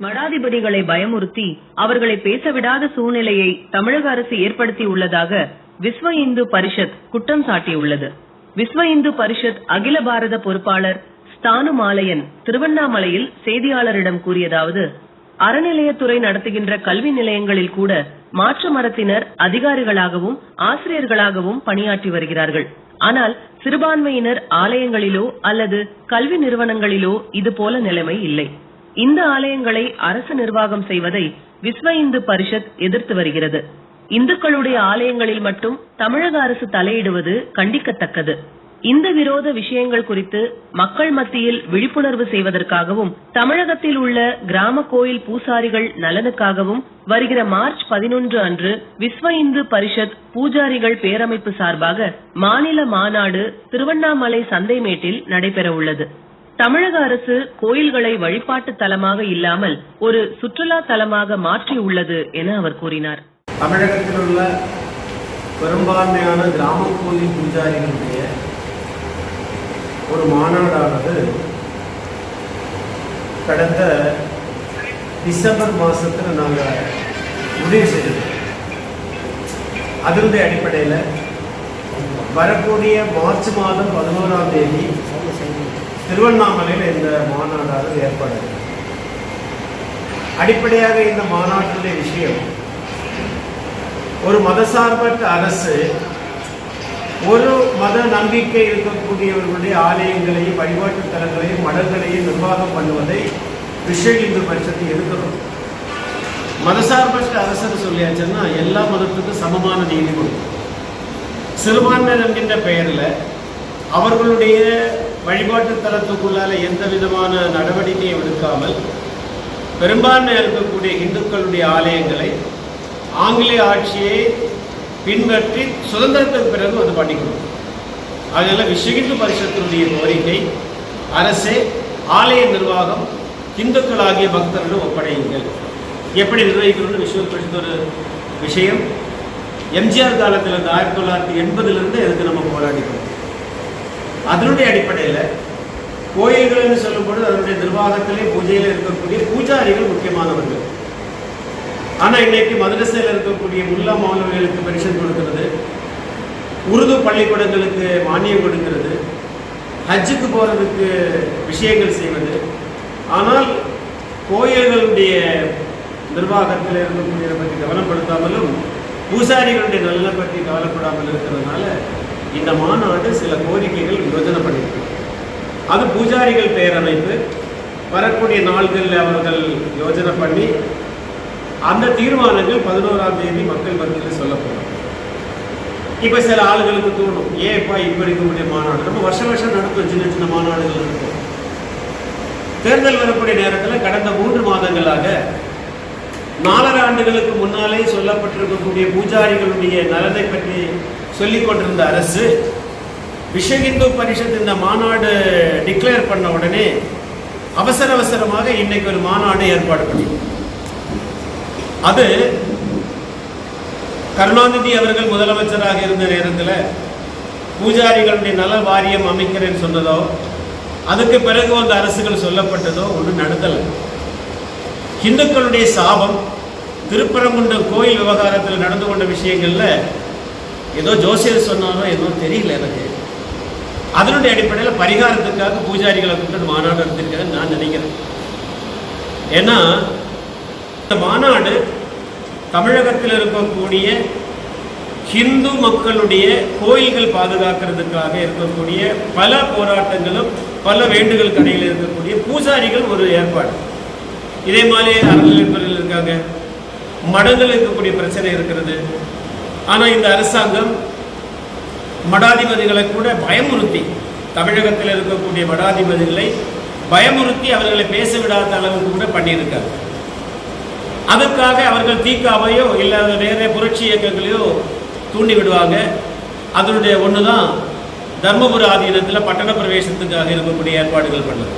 மடாதிபதிகளை பயமுறுத்தி அவர்களை பேசவிடாத சூழ்நிலையை தமிழக அரசு ஏற்படுத்தி உள்ளதாக விஸ்வ இந்து பரிஷத் குற்றம் சாட்டியுள்ளது. விஸ்வ இந்து பரிஷத் அகில பாரத பொறுப்பாளர் ஸ்தானு மாலையன் திருவண்ணாமலையில் செய்தியாளரிடம் கூறியதாவது: அறநிலையத்துறை நடத்துகின்ற கல்வி நிலையங்களில் கூட மாற்று மதத்தினர் அதிகாரிகளாகவும் ஆசிரியர்களாகவும் பணியாற்றி வருகிறார்கள். ஆனால் சிறுபான்மையினர் ஆலயங்களிலோ அல்லது கல்வி நிறுவனங்களிலோ இதுபோல நிலைமை இல்லை. இந்த ஆலயங்களை அரசு நிர்வாகம் செய்வதை விஸ்வ இந்து பரிஷத் எதிர்த்து வருகிறது. இந்துக்களுடைய ஆலயங்களில் மட்டும் தமிழக அரசு தலையிடுவது கண்டிக்கத்தக்கது. இந்த விரோத விஷயங்கள் குறித்து மக்கள் மத்தியில் விழிப்புணர்வு செய்வதற்காகவும் தமிழகத்தில் உள்ள கிராம கோயில் பூசாரிகள் நலனுக்காகவும் வருகிற மார்ச் 11 அன்று விஸ்வ இந்து பரிஷத் பூஜாரிகள் பேரமைப்பு சார்பாக மாநில மாநாடு திருவண்ணாமலை சந்தைமேட்டில் நடைபெற உள்ளது. தமிழக அரசு கோயில்களை வழிபாட்டு தலமாக இல்லாமல் ஒரு சுற்றுலா தலமாக மாற்றி உள்ளது என அவர் கூறினார். தமிழகத்தில் உள்ள பெரும்பான்மையான கிராம கோயில் பூஜாரிகளுடைய ஒரு மாநாடானது கடந்த டிசம்பர் மாதத்தில் நாங்கள் முடிவு செய்தோம். அதனுடைய அடிப்படையில் வரக்கூடிய மார்ச் மாதம் 11ஆம் தேதி திருவண்ணாமலையில் இந்த மாநாடானது ஏற்பாடு. அடிப்படையாக இந்த மாநாட்டுடைய விஷயம், ஒரு மதசார்பற்ற அரசு ஒரு மத நம்பிக்கை இருக்கக்கூடியவர்களுடைய ஆலயங்களையும் வழிபாட்டு தலங்களையும் மடங்களையும் நிர்வாகம் பண்ணுவதை விஸ்வ இந்து பரிஷத்தை எதிர்க்கிறோம். மதசார்பற்ற அரசு சொல்லியாச்சுன்னா எல்லா மதத்துக்கும் சமமான நீதி கொடுக்கும். சிறுபான்மையினர் என்கின்ற பெயரில் அவர்களுடைய வழிபாட்டு தலத்துக்குள்ளால எந்த விதமான நடவடிக்கையும் எடுக்காமல் பெரும்பான்மையாக இருக்கக்கூடிய இந்துக்களுடைய ஆலயங்களை ஆங்கிலேய ஆட்சியை பின்பற்றி சுதந்திரத்துக்கு பிறகு அது பண்ணிக்கணும். அதனால விஸ்வ இந்து பரிஷத்தினுடைய கோரிக்கை, அரசே ஆலய நிர்வாகம் இந்துக்களாகிய பக்தர்களும் ஒப்படையுங்கள். எப்படி நிர்வகிக்கணும்னு விஸ்வ இந்து பரிஷத் ஒரு விஷயம் எம்ஜிஆர் காலத்தில் 1980 எதுக்கு நம்ம போராடிக்கிறோம். அதனுடைய அடிப்படையில் கோயில்கள்னு சொல்லும்போது அதனுடைய நிர்வாகத்திலே பூஜையில் இருக்கக்கூடிய பூஜாரிகள் முக்கியமானவர்கள். ஆனால் இன்னைக்கு மதரசையில் இருக்கக்கூடிய முல்லா மௌலவிகளுக்கு பென்ஷன் கொடுக்கிறது, உருது பள்ளிக்கூடங்களுக்கு மானியம் கொடுக்கிறது, ஹஜ்ஜுக்கு போகிறதுக்கு விஷயங்கள் செய்வது. ஆனால் கோயில்களுடைய நிர்வாகத்தில் இருக்கக்கூடியதை பற்றி கவனப்படுத்தாமலும் பூசாரிகளுடைய நலனை பற்றி கவலைப்படாமல் இருக்கிறதுனால இந்த மாநாடு சில கோரிக்கைகள் யோஜனை பண்ணியிருக்கு. அது பூஜாரிகள் பேரமைப்பு வரக்கூடிய நாள்களில் அவர்கள் யோஜனை பண்ணி அந்த தீர்மானங்கள் 11ஆம் தேதி மக்கள் மத்தியில் சொல்லப்படும். இப்போ சில ஆளுகளுக்கு தோணும், ஏப்பா இப்போ இருக்கக்கூடிய மாநாடு நம்ம வருஷம் நடத்தும் சின்ன சின்ன மாநாடுகள் இருக்கும். தேர்தல் வரக்கூடிய நேரத்தில் கடந்த 3 மாதங்களாக 4.5 ஆண்டுகளுக்கு முன்னாலே சொல்லப்பட்டிருக்கக்கூடிய பூஜாரிகளுடைய நலனை பற்றி சொல்லிக் கொண்டிருந்த அரசு விஸ்வ இந்து பரிஷத் இந்த மாநாடு டிக்ளேர் பண்ண உடனே அவசரமாக இன்னைக்கு ஒரு மாநாடு ஏற்பாடு பண்ணி, அது கருணாநிதி அவர்கள் முதலமைச்சராக இருந்த நேரத்தில் பூஜாரிகளுடைய நல வாரியம் அமைக்கிறேன்னு சொன்னதோ, அதுக்கு பிறகு அந்த அரசுகள் சொல்லப்பட்டதோ ஒன்றும் நடத்தலை. இந்துக்களுடைய சாபம் திருப்பரங்குன்றம் கோயில் விவகாரத்தில் நடந்து கொண்ட விஷயங்களில் ஏதோ ஜோசியர் சொன்னாரோ ஏதோ தெரியல எனக்கு. அதனுடைய அடிப்படையில் பரிகாரத்துக்காக பூஜாரிகளை கூப்பிட்டு மாநாடு நடத்திருக்கிறேன்னு நான் நினைக்கிறேன். ஏன்னா இந்த மாநாடு தமிழகத்தில் இருக்கக்கூடிய ஹிந்து மக்களுடைய கோயில்கள் பாதுகாக்கிறதுக்காக இருக்கக்கூடிய பல போராட்டங்களும் பல வேண்டுதல் கடையில் இருக்கக்கூடிய பூஜாரிகள் ஒரு ஏற்பாடு. இதே மாதிரி அறநிலையத்துறையில் இருக்காங்க, மடங்கள் இருக்கக்கூடிய பிரச்சனை இருக்கிறது. ஆனால் இந்த அரசாங்கம் மடாதிபதிகளை கூட பயமுறுத்தி, தமிழகத்தில் இருக்கக்கூடிய மடாதிபதிகளை பயமுறுத்தி அவர்களை பேச விடாத அளவுக்கு கூட பண்ணியிருக்காங்க. அதுக்காக அவர்கள் தீக்காவையோ இல்லை வேற புரட்சி இயக்கங்களையோ தூண்டி விடுவாங்க. அதனுடைய ஒன்று தான் தர்மபுர ஆதீனத்தில் பட்டண பிரவேசத்துக்காக இருக்கக்கூடிய ஏற்பாடுகள் பண்ணது.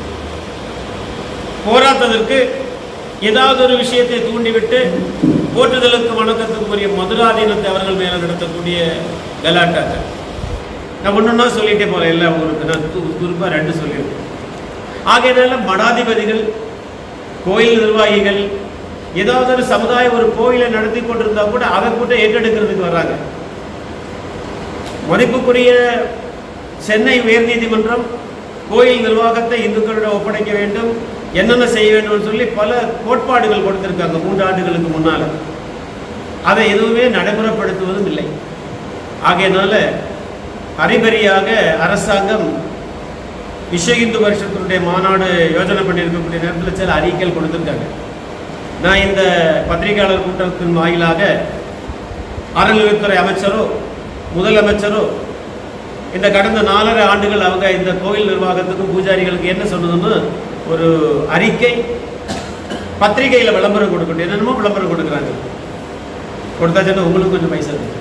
போராட்டத்திற்கு ஏதாவது ஒரு விஷயத்தை தூண்டிவிட்டு போற்றுதலுக்கு வணக்கத்துக்குரிய மதுராதீனத்தை அவர்கள் மேலே நடத்தக்கூடிய கலாட்டாக்கள். நான் ஒன்றுன்னா சொல்லிகிட்டே போகிறேன், இல்லை உங்களுக்கு நான் குறிப்பாக 2 சொல்லியிருக்கேன். ஆகையினால மடாதிபதிகள் கோயில் நிர்வாகிகள் ஏதாவது ஒரு சமுதாயம் ஒரு கோயிலை நடத்தி கொண்டிருந்தா கூட அதை கூட ஏற்றெடுக்கிறதுக்கு வர்றாங்க. மதிப்புக்குரிய சென்னை உயர்நீதிமன்றம் கோயில் நிர்வாகத்தை இந்துக்களிடம் ஒப்படைக்க வேண்டும், என்னென்ன செய்ய வேண்டும் சொல்லி பல கோட்பாடுகள் கொடுத்திருக்காங்க 3 ஆண்டுகளுக்கு முன்னால. அதை எதுவுமே நடைமுறைப்படுத்துவதும் இல்லை. ஆகையினால அறிபறியாக அரசாங்கம் விஸ்வ இந்து பரிஷத்தினுடைய மாநாடு யோஜனை பண்ணியிருக்கக்கூடிய நேரத்தில் சில அறிக்கைகள் கொடுத்திருக்காங்க. நான் இந்த பத்திரிகையாளர் கூட்டத்தின் வாயிலாக அறநிலையத்துறை அமைச்சரோ முதலமைச்சரோ இந்த கடந்த 4.5 ஆண்டுகள் அவங்க இந்த கோயில் நிர்வாகத்துக்கும் பூஜாரிகளுக்கு என்ன சொன்னதுன்னு ஒரு அறிக்கை பத்திரிகையில் விளம்பரம் கொடுக்கணும். என்னென்னமோ விளம்பரம் கொடுக்குறாங்க. கொடுத்தாச்சுன்னா உங்களுக்கு கொஞ்சம் பைசா இருக்குது.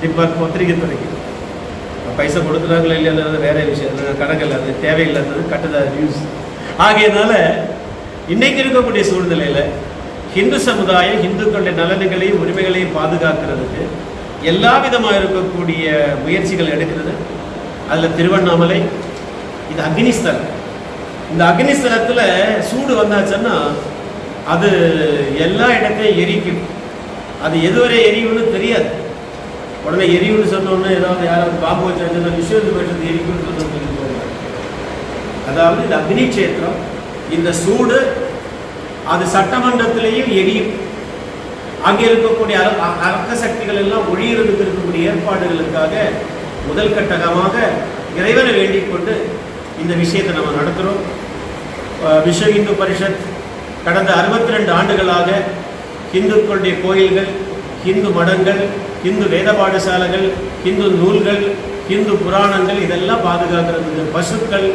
இப்போ பத்திரிகை துறைக்கு பைசா கொடுக்குறாங்களா இல்லையானது வேற விஷயம், கணக்கில் அது தேவையில்லாதது கட்டுத நியூஸ். ஆகையினால இன்னைக்கு இருக்கக்கூடிய சூழ்நிலையில் ஹிந்து சமுதாயம் இந்துக்களுடைய நலன்களையும் உரிமைகளையும் பாதுகாக்கிறதுக்கு எல்லா விதமாக இருக்கக்கூடிய முயற்சிகள் எடுக்கிறது. அதில் திருவண்ணாமலை இது அக்னிஸ்தலம். இந்த அக்னிஸ்தலத்தில் சூடு வந்தாச்சுன்னா அது எல்லா இடத்தையும் எரிக்கும். அது எதுவரை எரியும்னு தெரியாது. உடனே எரியும்னு சொன்னோன்னே ஏதாவது யாராவது பாம்பு வச்சாச்சுன்னா விஸ்வந்து பட்சத்து எரிக்கும்னு சொன்னோம். அதாவது இந்த அக்னி கஷேத்திரம், இந்த சூடு அது சட்டமன்றத்திலேயும் எரியும். அங்கே இருக்கக்கூடிய அரக்க சக்திகள் எல்லாம் ஒழியறதுக்கு இருக்கக்கூடிய ஏற்பாடுகளுக்காக முதல் கட்டமாக இறைவனை வேண்டிக் கொண்டு இந்த விஷயத்தை நம்ம நடத்துகிறோம். விஸ்வ இந்து பரிஷத் கடந்த 62 ஆண்டுகளாக இந்துக்களுடைய கோயில்கள், இந்து மடங்கள், இந்து வேத பாடசாலைகள், இந்து நூல்கள், இந்து புராணங்கள் இதெல்லாம் பாதுகாக்கிறதுக்கு, பசுக்கள்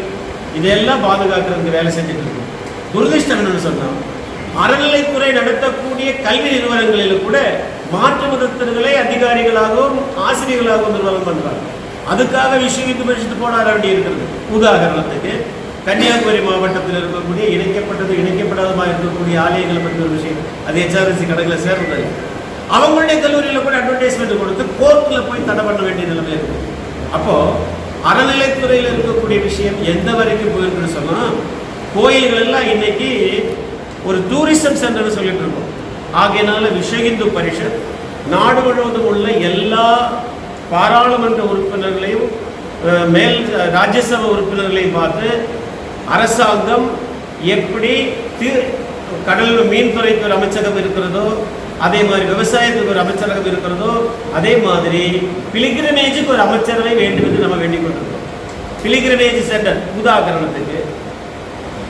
இதெல்லாம் பாதுகாக்கிறதுக்கு வேலை செஞ்சுட்டு இருக்கோம். துரதிர்ஷ்டம் என்னன்னு சொன்னால் அறநிலைத்துறை நடத்தக்கூடிய கல்வி நிறுவனங்களில் கூட மாற்று மதத்தினர்களை அதிகாரிகளாகவும் ஆசிரியர்களாகவும் நிர்வாகம் பண்றாங்க. அதுக்காக விஸ்வ இந்து பரிஷத்து போராட வேண்டி இருக்கிறது. உதாரணத்துக்கு கன்னியாகுமரி மாவட்டத்தில் இருக்கக்கூடிய இணைக்கப்படாதமாக இருக்கக்கூடிய ஆலயங்களை பற்றி ஒரு விஷயம், அது HRSC கணக்கில் சேர்ந்தது. அவங்களுடைய கல்லூரியில் கூட அட்வர்டைஸ்மெண்ட் கொடுத்து கோர்ட்டில் போய் தடை பண்ண வேண்டிய நிலைமை இருக்குது. அப்போ அறநிலைத்துறையில் இருக்கக்கூடிய விஷயம் எந்த வரைக்கும் போயிருக்குன்னு சொன்னால் கோயில்கள் எல்லாம் இன்னைக்கு ஒரு டூரிசம் சென்டர்னு சொல்லிட்டு இருக்கோம். ஆகையினால விஸ்வ இந்து பரிஷத் நாடு முழுவதும் உள்ள எல்லா பாராளுமன்ற உறுப்பினர்களையும் மேல் ராஜ்யசபா உறுப்பினர்களையும் பார்த்து அரசாங்கம் எப்படி கடல் மீன்துறைக்கு ஒரு அமைச்சகம் இருக்கிறதோ, அதே மாதிரி விவசாயத்துக்கு ஒரு அமைச்சரகம் இருக்கிறதோ, அதே மாதிரி பிலிகிரிமேஜுக்கு ஒரு அமைச்சரவை வேண்டும் என்று நம்ம வேண்டிக் கொண்டிருக்கோம். பிலிகிரிமேஜ் சென்டர் உதாரணத்துக்கு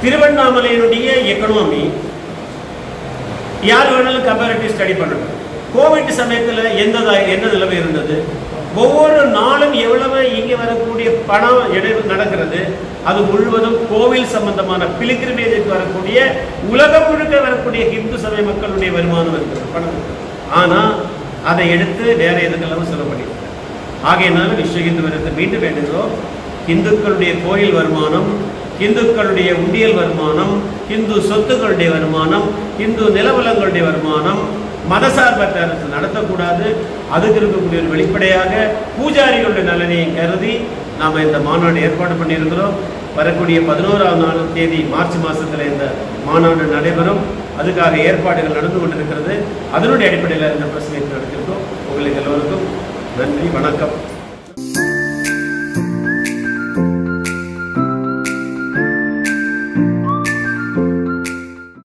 திருவண்ணாமலையினுடைய எக்கனாமி யார் வேணாலும் கம்பேரிட்டிவ் ஸ்டடி பண்ணணும். கோவிட் சமயத்தில் என்ன நிலைமை இருந்தது, ஒவ்வொரு நாளும் எவ்வளவு இங்கே வரக்கூடிய பணம் நடக்கிறது, அது முழுவதும் கோவில் சம்பந்தமான பிலிகிரிமேஜுக்கு வரக்கூடிய உலகம் முழுக்க வரக்கூடிய இந்து சமய மக்களுடைய வருமானம் இருக்கிறது பணம். ஆனால் அதை எடுத்து வேற எதுக்கெல்லாம் செலவு பண்ணிடுறாங்க. ஆகையினால விஸ்வ இந்து பரிஷத்தை மீண்டும் வேண்டுகிறோம். இந்துக்களுடைய கோயில் வருமானம், இந்துக்களுடைய உண்டியல் வருமானம், இந்து சொத்துக்களுடைய வருமானம், இந்து நிலவளங்களுடைய வருமானம் மதசார்பற்ற அரசு நடத்தக்கூடாது. அதுக்கு இருக்கக்கூடிய ஒரு வெளிப்படையாக பூஜாரிகளுடைய நலனையும் கருதி நாம் இந்த மாநாடு ஏற்பாடு பண்ணியிருக்கிறோம். வரக்கூடிய 11ஆம் தேதி மார்ச் மாதத்தில் இந்த மாநாடு நடைபெறும். அதுக்காக ஏற்பாடுகள் நடந்து கொண்டிருக்கிறது. அதனுடைய அடிப்படையில் இந்த பிரஸ் மீட் நடத்தியிருக்கோம். உங்களுக்கு எல்லோருக்கும் நன்றி, வணக்கம்.